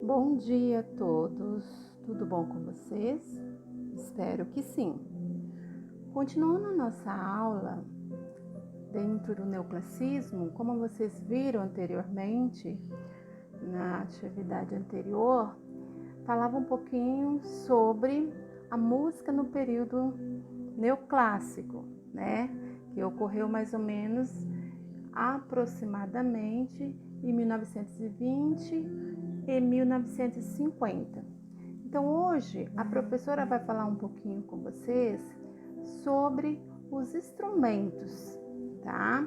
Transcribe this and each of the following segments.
Bom dia a todos, tudo bom com vocês? Espero que sim. Continuando a nossa aula dentro do neoclassismo, como vocês viram anteriormente, na atividade anterior, falava um pouquinho sobre a música no período neoclássico, né? Que ocorreu mais ou menos aproximadamente em 1920 e 1950. Então hoje a professora vai falar um pouquinho com vocês sobre os instrumentos, tá?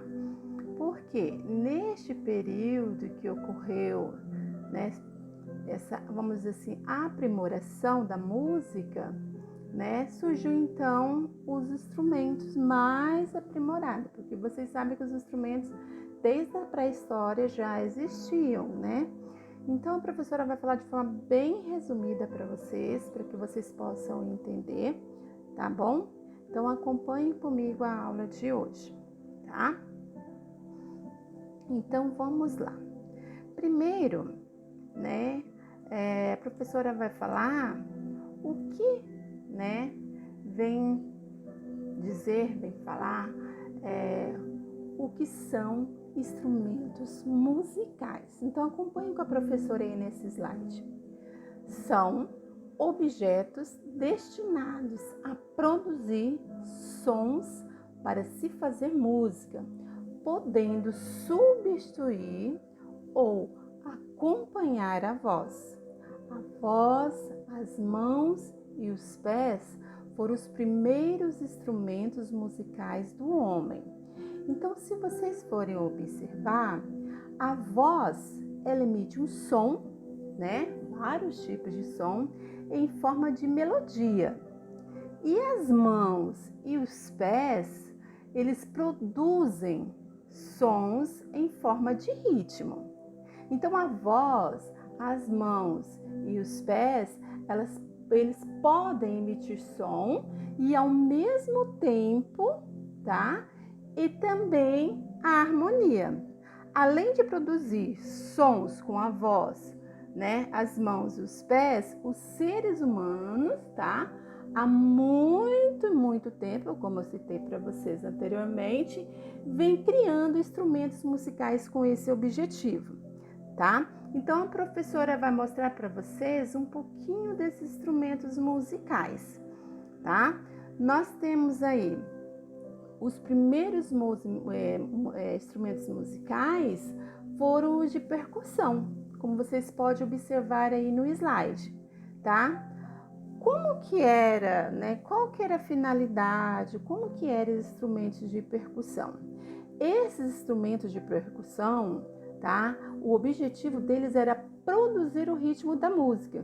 Porque neste período que ocorreu, né, essa, vamos dizer assim, aprimoração da música, né, surgiu então os instrumentos mais aprimorados, porque vocês sabem que os instrumentos desde a pré-história já existiam, né? Então a professora vai falar de forma bem resumida para que vocês possam entender, tá bom? Então acompanhem comigo a aula de hoje, tá? Então vamos lá. Primeiro, né, a professora vai falar o que, né, vem falar o que são instrumentos musicais. Então acompanhe com a professora aí nesse slide. São objetos destinados a produzir sons para se fazer música, podendo substituir ou acompanhar a voz. A voz, as mãos e os pés foram os primeiros instrumentos musicais do homem. Então, se vocês forem observar, a voz, ela emite um som, né? Vários tipos de som em forma de melodia. E as mãos e os pés, eles produzem sons em forma de ritmo. Então, a voz, as mãos e os pés, eles podem emitir som e ao mesmo tempo, tá? E também a harmonia. Além de produzir sons com a voz, né, as mãos e os pés, os seres humanos, tá? Há muito tempo, como eu citei para vocês anteriormente, vem criando instrumentos musicais com esse objetivo, tá? Então a professora vai mostrar para vocês um pouquinho desses instrumentos musicais, tá? Nós temos aí os primeiros instrumentos musicais foram os de percussão, como vocês podem observar aí no slide, tá? Como que era, né? Qual que era a finalidade? Como que eram os instrumentos de percussão? Esses instrumentos de percussão, tá? O objetivo deles era produzir o ritmo da música.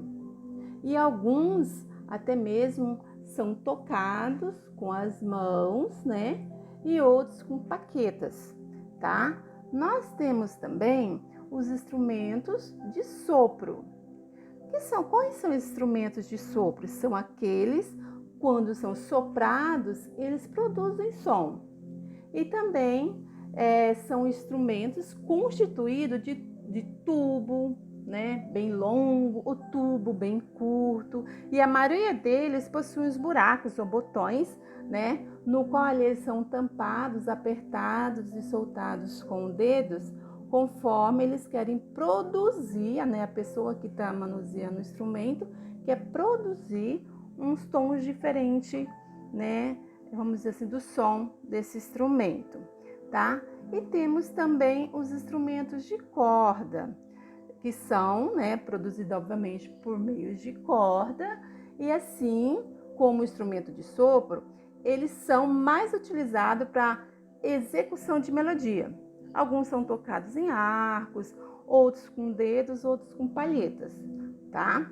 E alguns até mesmo são tocados com as mãos, né? E outros com baquetas, tá? Nós temos também os instrumentos de sopro. Quais são os instrumentos de sopro? São aqueles, quando são soprados, eles produzem som. E também são instrumentos constituídos de tubo, né, bem longo, o tubo bem curto, e a maioria deles possui os buracos ou botões, né, no qual eles são tampados, apertados e soltados com dedos, conforme eles querem produzir, né, a pessoa que está manuseando o instrumento quer produzir uns tons diferentes, né, vamos dizer assim, do som desse instrumento, tá? E temos também os instrumentos de corda, que são, né, produzidos obviamente por meio de corda, e assim como o instrumento de sopro, eles são mais utilizados para execução de melodia. Alguns são tocados em arcos, outros com dedos, outros com palhetas, tá?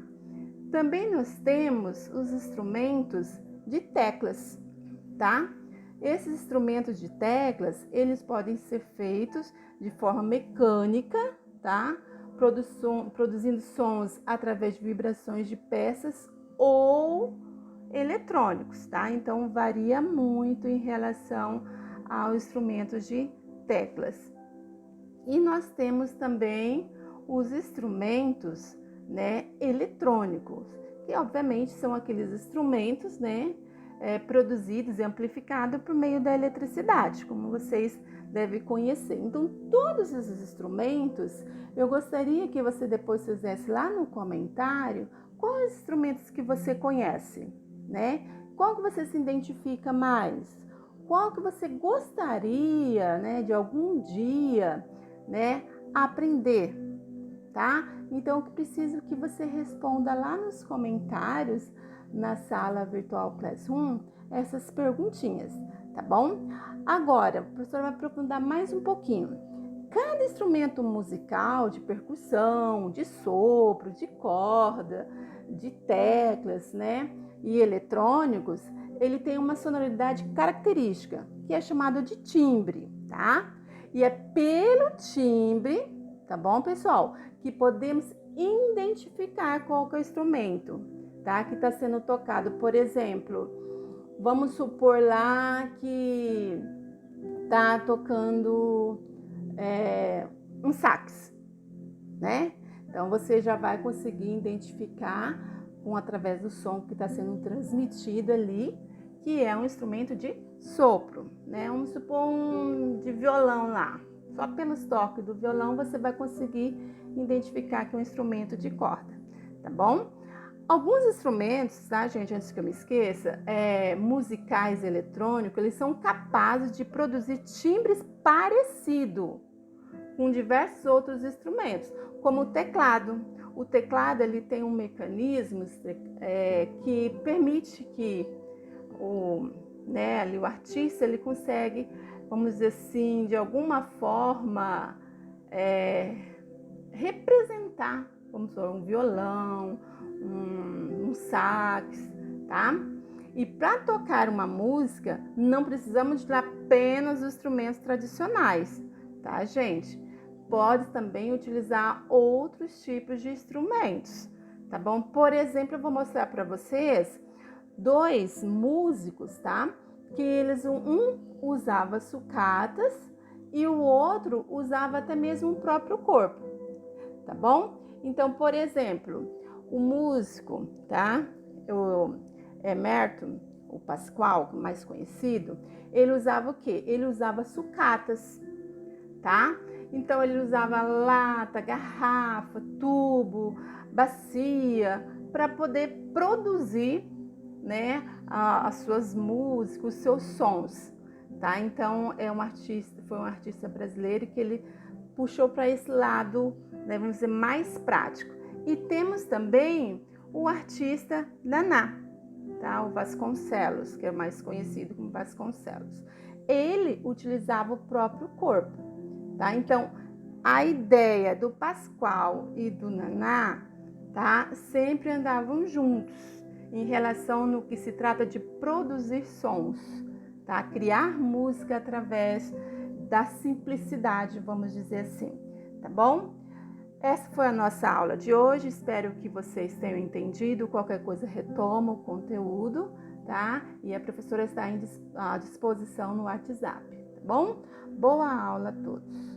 Também nós temos os instrumentos de teclas, tá? Esses instrumentos de teclas, eles podem ser feitos de forma mecânica, tá? Produzindo sons através de vibrações de peças ou eletrônicos, tá? Então varia muito em relação aos instrumentos de teclas. E nós temos também os instrumentos, né, eletrônicos, que obviamente são aqueles instrumentos, né, produzidos e amplificados por meio da eletricidade, como vocês devem conhecer. Então, todos esses instrumentos, eu gostaria que você depois fizesse lá no comentário quais instrumentos que você conhece, né? Qual que você se identifica mais? Qual que você gostaria, né, de algum dia, né, aprender, tá? Então, eu preciso que você responda lá nos comentários, na sala virtual Classroom, essas perguntinhas, tá bom? Agora, a professora vai aprofundar mais um pouquinho. Cada instrumento musical de percussão, de sopro, de corda, de teclas, né, e eletrônicos, ele tem uma sonoridade característica, que é chamada de timbre, tá? E é pelo timbre, tá bom, pessoal, que podemos identificar qual que é o instrumento, tá? Que está sendo tocado. Por exemplo, vamos supor lá que tá tocando um sax, né? Então você já vai conseguir identificar através do som que está sendo transmitido ali, que é um instrumento de sopro, né? Vamos supor de violão lá. Só pelos toques do violão você vai conseguir identificar que é um instrumento de corda, tá bom? Alguns instrumentos, tá, gente, antes que eu me esqueça, musicais eletrônicos, eles são capazes de produzir timbres parecidos com diversos outros instrumentos, como o teclado. O teclado ele tem um mecanismo que permite que o artista ele consegue, vamos dizer assim, de alguma forma representar, vamos dizer, um violão, um sax, tá? E para tocar uma música, não precisamos de apenas os instrumentos tradicionais, tá, gente? Pode também utilizar outros tipos de instrumentos, tá bom? Por exemplo, eu vou mostrar para vocês dois músicos, tá? Que eles, um usava sucatas e o outro usava até mesmo o próprio corpo, tá bom? Então, por exemplo, o músico, tá? O Emerton, o Pascoal, mais conhecido, ele usava o quê? Ele usava sucatas, tá? Então ele usava lata, garrafa, tubo, bacia para poder produzir, né, as suas músicas, os seus sons, tá? Então foi um artista brasileiro que ele puxou para esse lado, né, vamos dizer, mais prático. E temos também o artista Naná, tá? O Vasconcelos, que é mais conhecido como Vasconcelos. Ele utilizava o próprio corpo. Tá? Então, a ideia do Pascoal e do Naná, tá? Sempre andavam juntos em relação no que se trata de produzir sons, tá? Criar música através da simplicidade, vamos dizer assim, tá bom? Essa foi a nossa aula de hoje, espero que vocês tenham entendido. Qualquer coisa retoma o conteúdo, tá? E a professora está à disposição no WhatsApp, tá bom? Boa aula a todos!